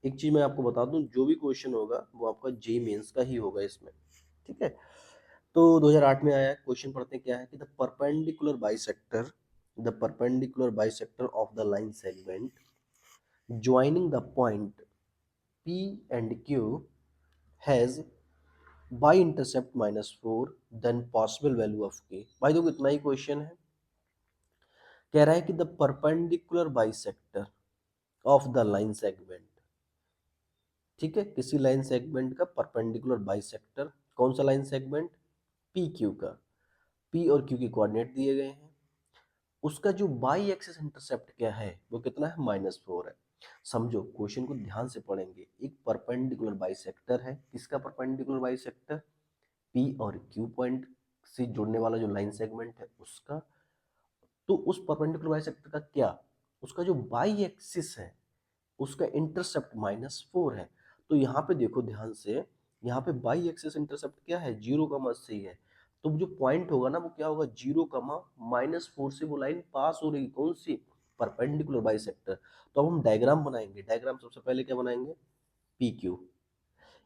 एक चीज मैं आपको बता दूं, जो भी क्वेश्चन होगा वो आपका जे मेंस का ही होगा इसमें, ठीक है। तो 2008 में आया क्वेश्चन, पढ़ते हैं क्या है कि the perpendicular bisector of the line segment joining the point P and Q has y intercept -4 then possible value of K। भाई देखो इतना ही क्वेश्चन है। कह रहा है कि the perpendicular bisector of the line segment, ठीक है, किसी लाइन सेगमेंट का परपेंडिकुलर बाइसेक्टर, कौन सा लाइन सेगमेंट, पी क्यू का। पी और क्यू के कोऑर्डिनेट दिए गए हैं, उसका जो बाई एक्सिस इंटरसेप्ट क्या है वो कितना है, -4 है। समझो क्वेश्चन को ध्यान से पढ़ेंगे। एक परपेंडिकुलर बाइसेक्टर है, किसका परपेंडिकुलर बाइसेक्टर, पी और क्यू पॉइंट से जुड़ने वाला जो लाइन सेगमेंट है उसका। तो उस परपेंडिकुलर बाइसेक्टर का क्या, उसका जो बाई एक्सिस है उसका इंटरसेप्ट -4 है। तो यहाँ पे देखो ध्यान से, यहाँ पे बाई एक्सिस इंटरसेप्ट क्या है, 0, है। तो जो पॉइंट होगा ना वो क्या होगा, 0, -4 से वो लाइन पास हो रही, कौन सी, परपेंडिकुलर बाइसेक्टर। तो अब हम डायग्राम बनाएंगे। डायग्राम सबसे पहले क्या बनाएंगे, पी क्यू।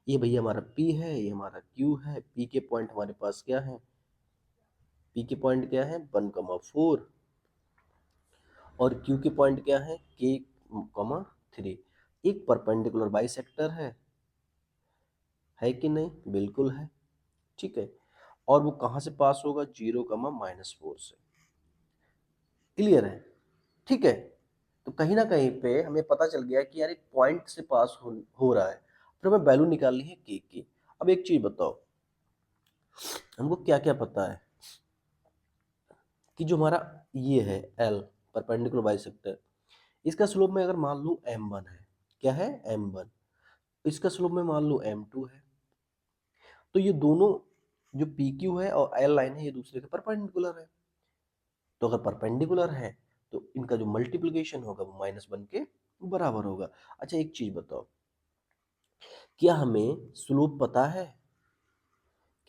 ये भैया हमारा पी है, ये हमारा क्यू है। पी के पॉइंट हमारे पास क्या है, पी के पॉइंट क्या है 1, 4, और क्यू के पॉइंट क्या है K, 3। एक परपेंडिकुलर बाइसेक्टर है कि नहीं, बिल्कुल है, ठीक है। और वो कहाँ से पास होगा, 0, -4 से। क्लियर है, ठीक है। तो कहीं ना कहीं पे हमें पता चल गया कि यार एक पॉइंट से पास हो रहा है। फिर हमें वैल्यू निकालनी है के की। अब एक चीज बताओ, हमको क्या क्या पता है कि जो हमारा ये है एल, परपेंडिकुलर बाइसेक्टर, इसका स्लोप में अगर मान लूँ m1 है, क्या है m1, इसका स्लोप में मान लो m2 है। तो ये दोनों जो PQ है और L लाइन है ये दूसरे के परपेंडिकुलर है। तो अगर परपेंडिकुलर है तो इनका जो मल्टीप्लिकेशन होगा वो -1 के बराबर होगा। अच्छा एक चीज बताओ, क्या हमें स्लोप पता है,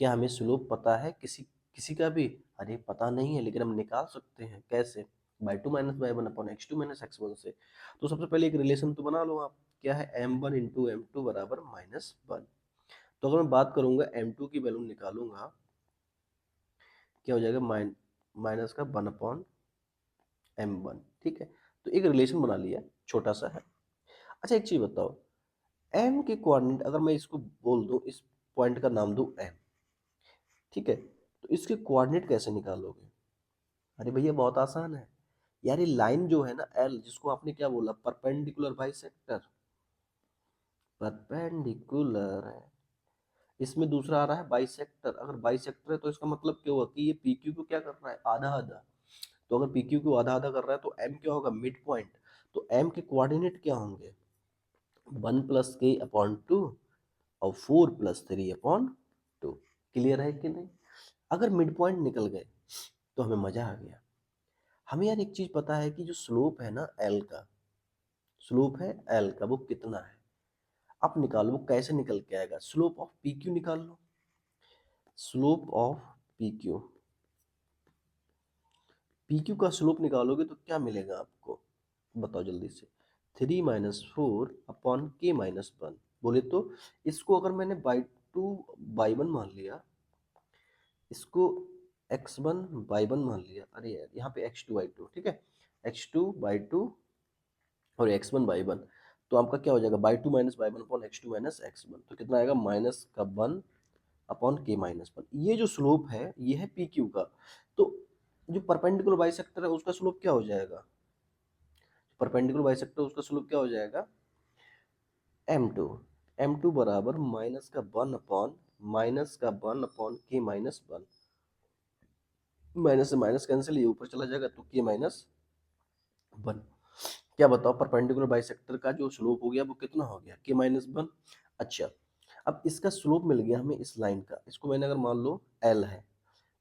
क्या हमें स्लोप पता है किसी किसी का भी, अरे पता नहीं है, लेकिन हम निकाल सकते हैं। कैसे, by2 - by1 / x2 - x1 से। तो सबसे पहले एक रिलेशन तो बना लो आप, क्या है m1 इंटू m2 बराबर -1। तो अगर मैं बात करूंगा m2 की वैल्यू निकालूंगा, क्या हो जाएगा, माइनस का 1/m1, ठीक है। तो एक रिलेशन बना लिया, छोटा सा है। अच्छा एक चीज बताओ, m के कोऑर्डिनेट अगर मैं इसको बोल दूं, इस पॉइंट का नाम दूं m, ठीक है, तो इसके कोऑर्डिनेट कैसे निकालोगे। अरे भैया बहुत आसान है यार। ये लाइन जो है ना l, जिसको आपने क्या बोला, परपेंडिकुलर बाइसेक्टर, परपेंडिकुलर है, इसमें दूसरा आ रहा है बाइसेक्टर। अगर बाइसेक्टर है तो इसका मतलब क्या हुआ कि ये PQ को क्या कर रहा है, आधा आधा। तो अगर PQ को आधा आधा कर रहा है तो M क्या होगा, मिड पॉइंट। तो M के कोऑर्डिनेट क्या होंगे, 1 + k/2 और 4 + 3/2। क्लियर है कि नहीं। अगर मिड पॉइंट निकल गए तो हमें मजा आ गया। हमें यार एक चीज पता है कि जो स्लोप है ना L का, स्लोप है L का वो कितना है। आप निकालो, वो कैसे निकल के आएगा, स्लोप ऑफ PQ निकाल लो। स्लोप ऑफ PQ, PQ का स्लोप निकालोगे तो क्या मिलेगा आपको, बताओ जल्दी से। 3 - 4/k - 1। बोले तो इसको अगर मैंने by2/1 मान लिया, इसको x1/1 मान लिया, अरे यार यहाँ पे x2/2, ठीक है, x2/2 और x1/1। तो आपका क्या हो जाएगा, by2 - by1 upon x2 - x1। तो कितना आएगा, -1/k - 1। ये जो स्लोप है ये है PQ का। तो जो परपेंडिकुलर बाइसेक्टर है उसका स्लोप क्या हो जाएगा, परपेंडिकुलर बाइसेक्टर उसका स्लोप क्या हो जाएगा, m2। m2 बराबर -1/k - 1। माइनस से माइनस कैंसिल, ये ऊपर चला जाएगा तो k - 1। क्या बताओ, परपेंडिकुलर बाइसेक्टर का जो स्लोप हो गया वो कितना हो गया, k - 1। अच्छा, अब इसका स्लोप मिल गया हमें इस लाइन का, इसको मैंने अगर मान लो l है,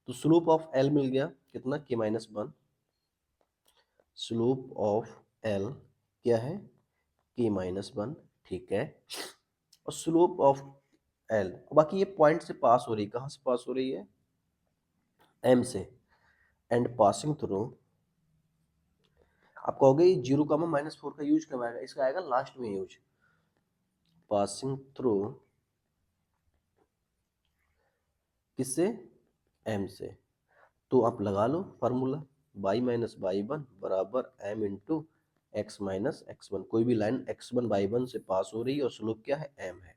तो स्लोप ऑफ l मिल गया कितना, k - 1। स्लोप ऑफ l क्या है, k - 1, ठीक है। और स्लोप ऑफ l, बाकी ये पॉइंट से पास हो रही है, कहाँ से पास हो रही है, m से, एंड पासिंग थ्रू। आप कहोगे 0, -4 का यूज कब आएगा, इसका आएगा लास्ट में यूज। पासिंग थ्रू किससे, एम से। तो आप लगा लो formula, y minus y one बराबर M into x minus x one. कोई भी line x one by one से पास हो रही है और स्लोप क्या है, एम है।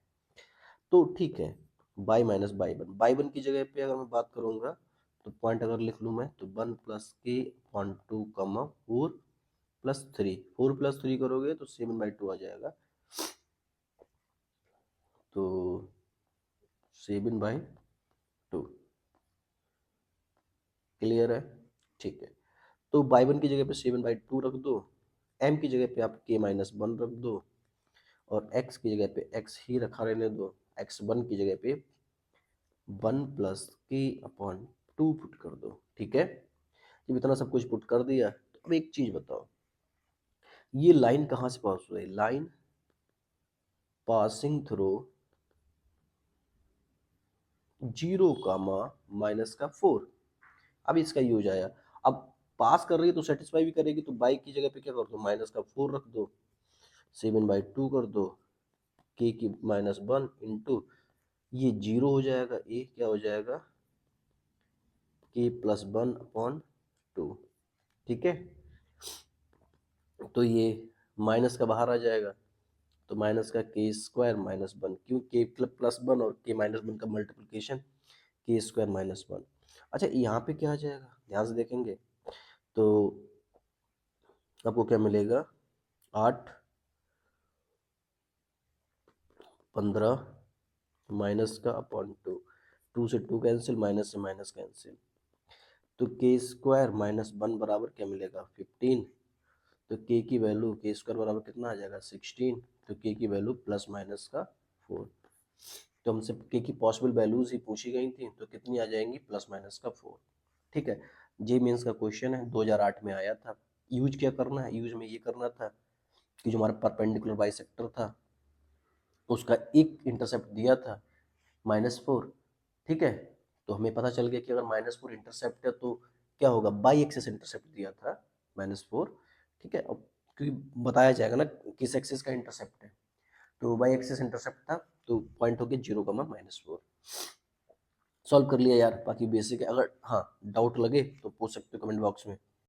तो ठीक है, y माइनस बाई वन की जगह पे अगर मैं बात करूंगा तो पॉइंट अगर लिख लूँ मैं तो 1+k/2, 4 4+3 करोगे तो 7/2 आ जाएगा। तो 7/2 क्लियर है, ठीक है। तो बाई वन की जगह पे 7/2 रख दो, एम की जगह पे आप k-1 रख दो, और x की जगह पे x ही रखा रहने दो, x1 की जगह पे 1+k/2 पुट कर दो, ठीक है। जब इतना सब कुछ पुट कर दिया तो अब एक चीज बताओ, ये लाइन कहाँ से पास हो रही है, लाइन पासिंग थ्रू 0, -4। अब इसका यूज आया, अब पास कर रही है तो सेटिस्फाई भी करेगी, तो बाई की जगह पे क्या कर दो, -4 रख दो, 7/2 कर दो, k की -1 इंटू ये 0 हो जाएगा, ए क्या हो जाएगा, k+1/2, ठीक है। तो ये माइनस का बाहर आ जाएगा, तो माइनस का k² - 1, क्यों, k+1 और k-1 का मल्टीप्लिकेशन k² - 1। अच्छा यहाँ पे क्या आ जाएगा, ध्यान से देखेंगे तो आपको क्या मिलेगा, 8, 15 माइनस का अपॉन 2, 2 से 2 कैंसिल, माइनस से माइनस कैंसिल, तो k² - 1 बराबर क्या मिलेगा, 15। तो k की वैल्यू k² बराबर कितना आ जाएगा, 16। तो k की वैल्यू +- 4। तो हमसे k की पॉसिबल वैल्यूज ही पूछी गई थी, तो कितनी आ जाएंगी, +- 4, ठीक है। जे मेंस का क्वेश्चन है, 2008 में आया था। यूज क्या करना है, यूज में ये करना था कि जो हमारा परपेंडिकुलर बाइसेक्टर था उसका एक इंटरसेप्ट दिया था -4, ठीक है। तो हमें पता चल गया कि अगर -4 इंटरसेप्ट है तो क्या होगा, बाई एक्सिस इंटरसेप्ट दिया था -4, ठीक है। अब क्योंकि बताया जाएगा ना किस एक्सिस का इंटरसेप्ट है, तो बाई एक्सिस इंटरसेप्ट था, तो पॉइंट हो गया 0, -4। सॉल्व कर लिया यार, बाकी बेसिक है, अगर हाँ डाउट लगे तो पूछ सकते हो कमेंट बॉक्स में।